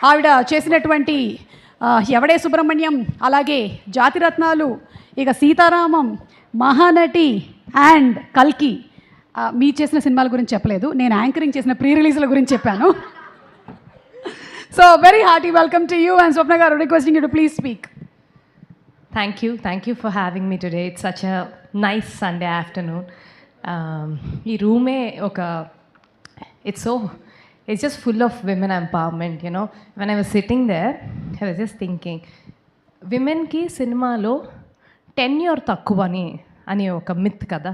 ఆవిడ చేసినటువంటి ఎవడే సుబ్రహ్మణ్యం, అలాగే జాతిరత్నాలు, ఇక సీతారామం, మహానటి అండ్ కల్కి. మీ చేసిన సినిమాల గురించి చెప్పలేదు, నేను యాంకరింగ్ చేసిన ప్రీ రిలీజ్ల గురించి చెప్పాను. So very hearty welcome to you and Swapna గారు, requesting you to please speak. Thank you for having me today. It's such a nice Sunday afternoon. ఈ రూమే it's just full of women empowerment, you know. When I was sitting there, I was just thinking, విమెన్కి సినిమాలో tenure తక్కువని అని ఒక myth కదా.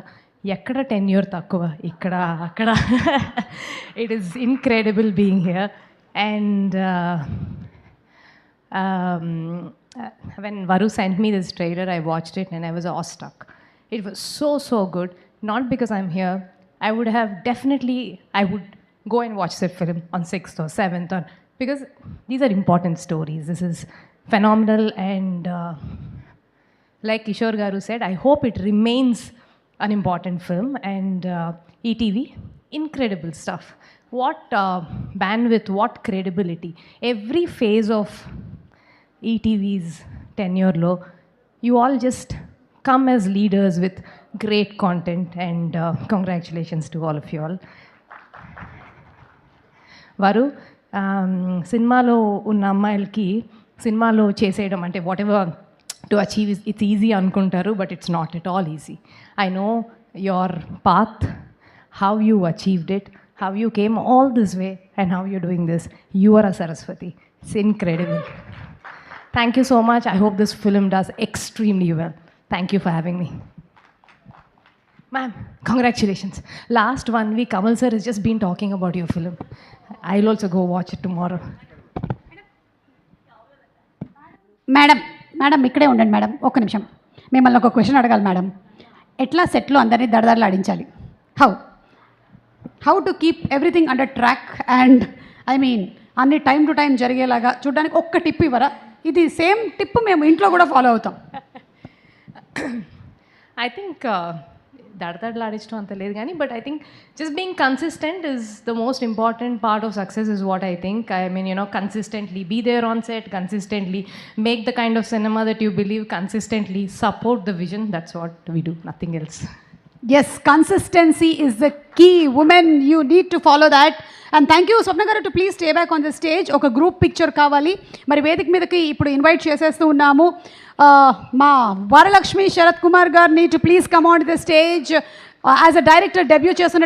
ఎక్కడ tenure తక్కువ, ఇక్కడ అక్కడ. It is incredible being here. And when Varu sent me this trailer, I watched it and I was awestruck. It was so good. Not because I'm here. I would go and watch the film on 6th or 7th, because these are important stories. This is phenomenal, and like Kishore Garu said, I hope it remains an important film. And ETV, incredible stuff. What bandwidth, what credibility. Every phase of ETV's tenure low, you all just come as leaders with great content, and congratulations to all of you all. వారు సినిమాలో ఉన్న అమ్మాయిలకి సినిమాలో చేసేయడం అంటే whatever to achieve it's easy అనుకుంటారు, but it's not at all easy. I know your path, how you achieved it, how you came all this way, and how you doing this. You are a Saraswati. It's incredible. Thank you so much. I hope this film does extremely well. Thank you for having me. Ma'am, congratulations. Last 1 week, Kamal sir has just been talking about your film. I'll also go watch it tomorrow. Madam ఇక్కడే ఉండండి madam, ఒక్క నిమిషం. మిమ్మల్ని ఒక question అడగాలి madam. ఎట్లా సెట్లో అందరినీ దడదడలాడించాలి? How to keep everything under track, and I mean అన్ని టైం టు టైం జరిగేలాగా చూడడానికి ఒక్క టిప్ ఇవ్వరా? ఇది సేమ్ టిప్ మేము ఇంట్లో కూడా ఫాలో అవుతాం. I think దడదడలాడించడం అంత లేదు కానీ, but I think just being consistent is the most important part of success is what I think. I mean, consistently be there on set, consistently make the kind of cinema that you believe, consistently support the vision. That's what we do, nothing else. Yes, consistency is the key. Women, you need to follow that. And thank you, Swapna garu, to please stay back on the stage. Oka group picture kavali. Mari vedik మీదకి ఇప్పుడు invite చేసేస్తూ ఉన్నాము. మా వరలక్ష్మి శరత్ కుమార్ గారిని to please come on to the stage. As a director debut చేస్తున్న